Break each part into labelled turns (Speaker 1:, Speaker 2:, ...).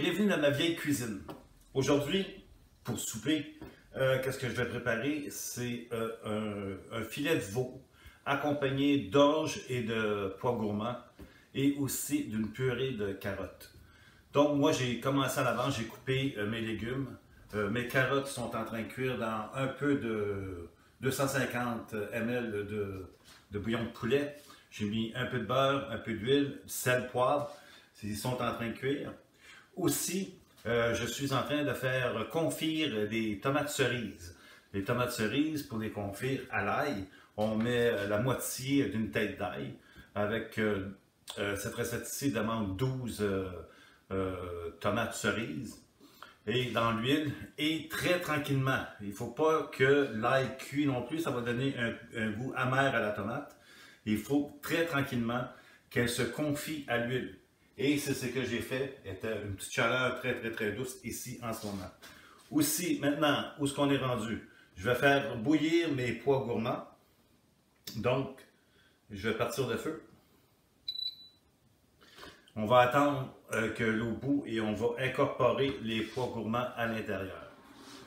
Speaker 1: bienvenue dans ma vieille cuisine. Aujourd'hui, pour souper, qu'est-ce que je vais préparer? C'est un filet de veau accompagné d'orge et de pois gourmands et aussi d'une purée de carottes. Donc moi j'ai commencé à l'avance, j'ai coupé mes légumes. Mes carottes sont en train de cuire dans un peu de 250 ml de bouillon de poulet. J'ai mis un peu de beurre, un peu d'huile, sel, poivre. Ils sont en train de cuire. Aussi, je suis en train de faire confire des tomates cerises. Les tomates cerises, pour les confire à l'ail, on met la moitié d'une tête d'ail. Avec cette recette-ci demande 12 tomates cerises. Et dans l'huile, et très tranquillement. Il ne faut pas que l'ail cuit non plus, ça va donner un goût amer à la tomate. Il faut très tranquillement qu'elle se confie à l'huile. Et c'est ce que j'ai fait, était une petite chaleur très douce ici en ce moment. Aussi, maintenant, où est-ce qu'on est rendu? Je vais faire bouillir mes pois gourmands. Donc, je vais partir de feu. On va attendre que l'eau bout et on va incorporer les pois gourmands à l'intérieur.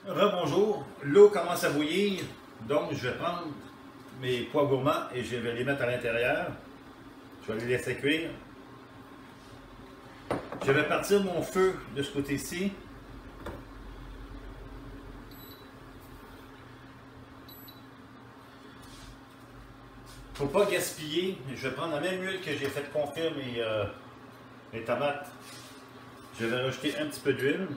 Speaker 1: Rebonjour, l'eau commence à bouillir, donc je vais prendre mes pois gourmands et je vais les mettre à l'intérieur. Je vais les laisser cuire. Je vais partir mon feu de ce côté-ci. Faut pas gaspiller. Je vais prendre la même huile que j'ai fait confire mes tomates. Je vais rajouter un petit peu d'huile.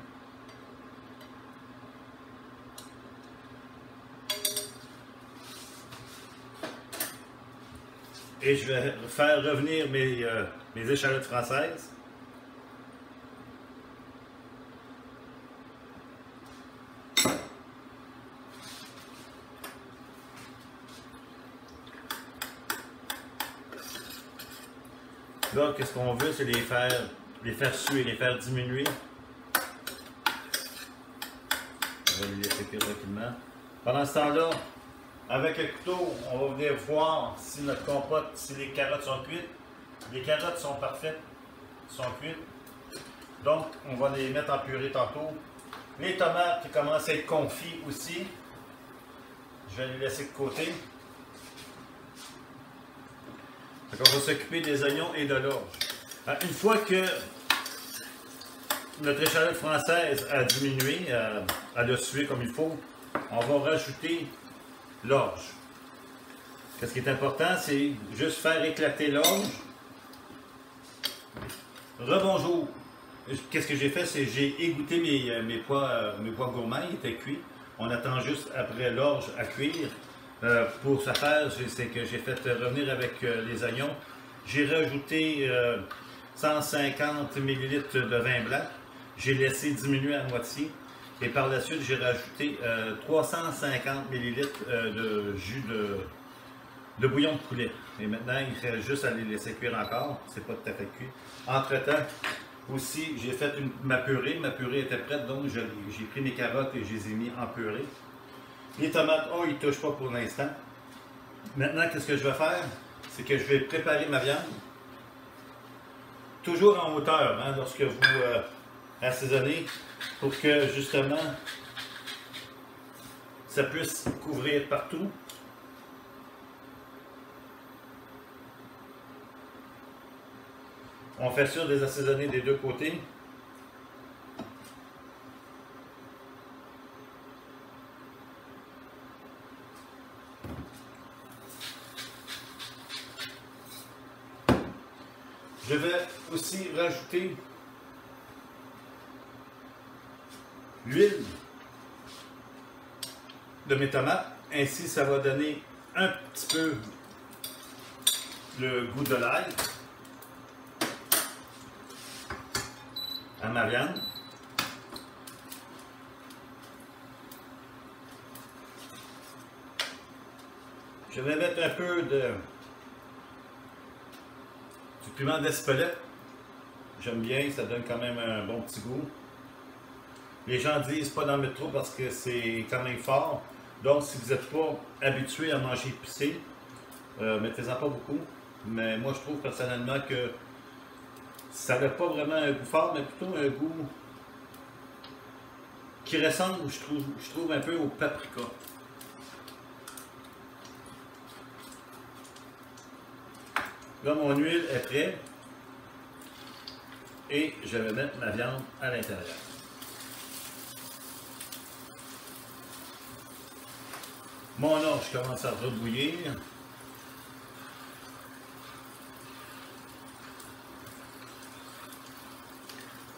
Speaker 1: Et je vais faire revenir mes échalotes françaises. Là, qu'est-ce qu'on veut, c'est les faire suer, les faire diminuer. On va les laisser cuire tranquillement. Pendant ce temps-là, avec le couteau, on va venir voir si notre compote, si les carottes sont cuites. Les carottes sont parfaites, sont cuites. Donc, on va les mettre en purée tantôt. Les tomates qui commencent à être confites aussi. Je vais les laisser de côté. Donc on va s'occuper des oignons et de l'orge. Une fois que notre échalote française a diminué, elle a sué comme il faut, on va rajouter l'orge. Ce qui est important, c'est juste faire éclater l'orge. Rebonjour! Qu'est-ce que j'ai fait? C'est j'ai égoutté mes pois gourmands, ils étaient cuits. On attend juste après l'orge à cuire. Pour ce faire, c'est que j'ai fait revenir avec les oignons. J'ai rajouté 150 ml de vin blanc. J'ai laissé diminuer à moitié. Et par la suite, j'ai rajouté 350 ml de jus de bouillon de poulet. Et maintenant, il reste juste à les laisser cuire encore. C'est pas tout à fait cuit. Entre-temps, aussi, j'ai fait ma purée. Ma purée était prête, donc j'ai pris mes carottes et je les ai mis en purée. Les tomates, oh, ils ne touchent pas pour l'instant. Maintenant, qu'est-ce que je vais faire? C'est que je vais préparer ma viande. Toujours en hauteur, hein, lorsque vous assaisonnez, pour que justement, ça puisse couvrir partout. On fait sûr de les assaisonner des deux côtés. Je vais aussi rajouter l'huile de mes tomates. Ainsi, ça va donner un petit peu le goût de l'ail à ma viande. Je vais mettre un peu du piment d'Espelette. J'aime bien, ça donne quand même un bon petit goût. Les gens disent pas d'en mettre trop parce que c'est quand même fort. Donc si vous n'êtes pas habitué à manger épicé, mettez-en pas beaucoup. Mais moi je trouve personnellement que ça n'a pas vraiment un goût fort, mais plutôt un goût qui ressemble, je trouve un peu au paprika. Là, mon huile est prête. Et je vais mettre ma viande à l'intérieur. Mon orge commence à rebouillir.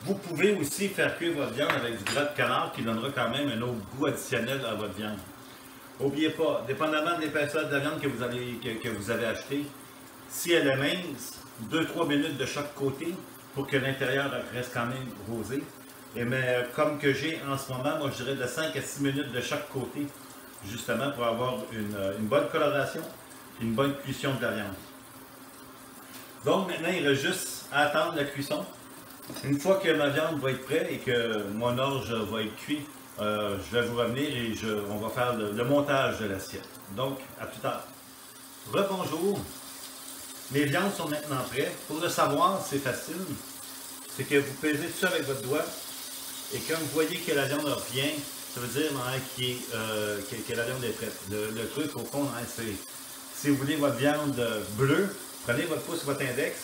Speaker 1: Vous pouvez aussi faire cuire votre viande avec du gras de canard qui donnera quand même un autre goût additionnel à votre viande. N'oubliez pas, dépendamment de l'épaisseur de la viande que vous avez acheté, si elle est mince, 2-3 minutes de chaque côté pour que l'intérieur reste quand même rosé. Mais comme que j'ai en ce moment, moi je dirais de 5 à 6 minutes de chaque côté, justement pour avoir une bonne coloration et une bonne cuisson de la viande. Donc maintenant, il reste juste à attendre la cuisson. Une fois que ma viande va être prête et que mon orge va être cuit, je vais vous revenir et on va faire le montage de l'assiette. Donc, à plus tard. Rebonjour. Mes viandes sont maintenant prêtes. Pour le savoir, c'est facile. C'est que vous pesez tout ça avec votre doigt et quand vous voyez que la viande revient, ça veut dire que la viande est prête. Le truc, au fond, c'est si vous voulez votre viande bleue, prenez votre pouce et votre index,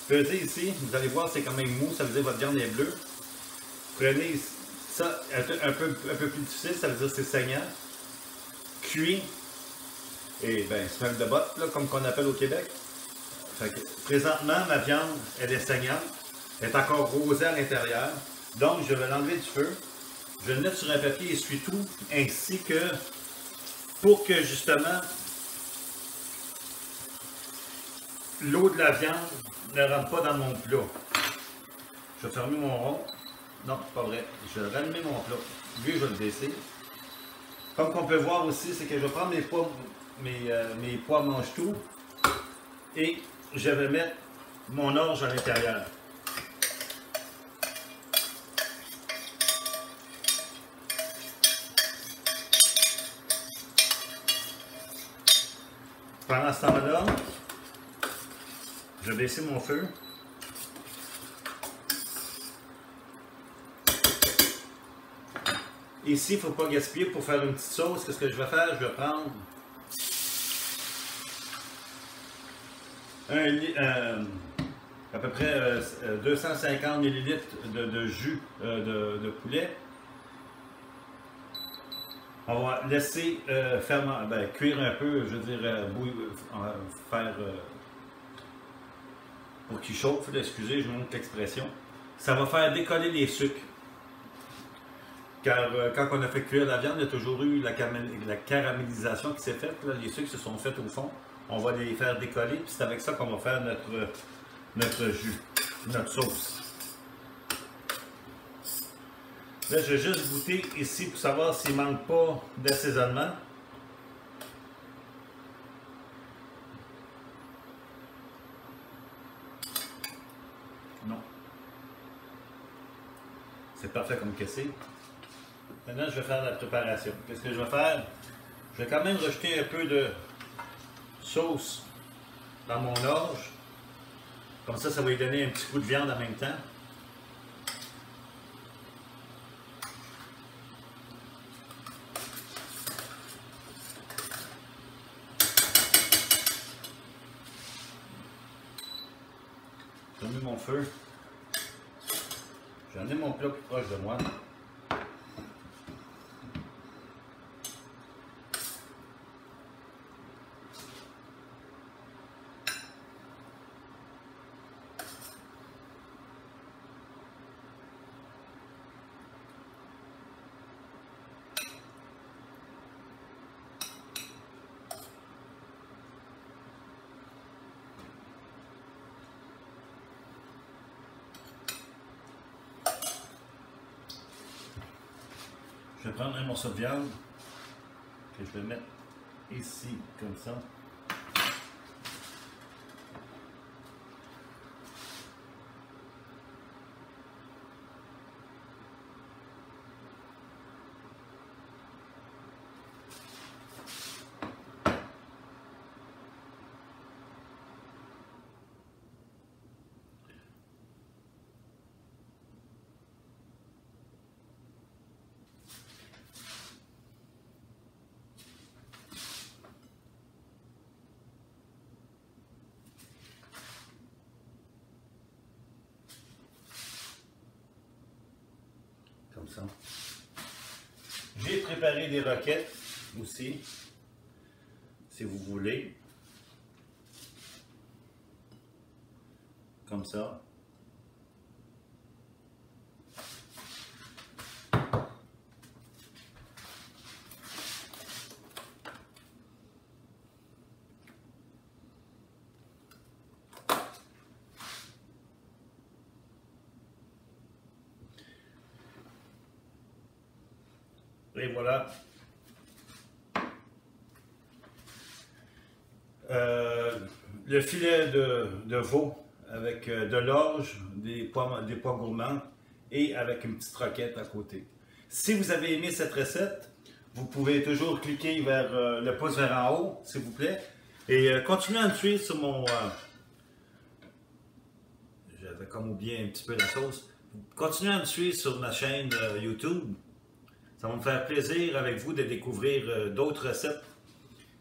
Speaker 1: pesez ici, vous allez voir c'est quand même mou, ça veut dire que votre viande est bleue. Prenez ça un peu plus difficile, ça veut dire que c'est saignant. Cuit, et bien, smell de botte, là, comme qu'on appelle au Québec. Fait que, présentement, ma viande, elle est saignante, elle est encore rosée à l'intérieur. Donc, je vais l'enlever du feu. Je vais le mettre sur un papier essuie-tout, ainsi que pour que justement l'eau de la viande ne rentre pas dans mon plat. Je vais fermer mon rond. Non, c'est pas vrai. Je vais rallumer mon plat. Lui, je vais le baisser. Comme qu'on peut voir aussi, c'est que je vais prendre mes pois mange-tout et je vais mettre mon orge à l'intérieur. Pendant ce temps-là, je vais baisser mon feu. Ici, il ne faut pas gaspiller pour faire une petite sauce. Qu'est-ce que je vais faire? Je vais prendre à peu près 250 ml de jus de poulet. On va laisser cuire un peu, je veux dire, pour qu'il chauffe. Excusez, je vous montre l'expression. Ça va faire décoller les sucres. Car quand on a fait cuire la viande, il y a toujours eu la caramélisation qui s'est faite. Là, les sucres se sont faits au fond. On va les faire décoller, puis c'est avec ça qu'on va faire notre jus, notre sauce. Là, je vais juste goûter ici pour savoir s'il ne manque pas d'assaisonnement. Non. C'est parfait comme cassé. Maintenant, je vais faire la préparation. Qu'est-ce que je vais faire? Je vais quand même rajouter un peu de sauce dans mon orge. Comme ça, ça va lui donner un petit coup de viande en même temps. J'ai mis mon feu. J'en ai mon plat plus proche de moi. Je vais prendre un morceau de viande que je vais mettre ici, comme ça. comme ça. J'ai préparé des roquettes aussi, si vous voulez. Comme ça. Et voilà. Le filet de veau avec de l'orge, des pois gourmands et avec une petite roquette à côté. Si vous avez aimé cette recette, vous pouvez toujours cliquer vers le pouce vers en haut, s'il vous plaît. Et continuez à me suivre sur mon... J'avais comme oublié un petit peu la sauce. Continuez à me suivre sur ma chaîne YouTube. Ça va me faire plaisir avec vous de découvrir d'autres recettes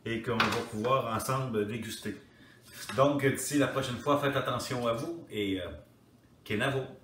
Speaker 1: et qu'on va pouvoir ensemble déguster. Donc, d'ici la prochaine fois, faites attention à vous et Kenavo!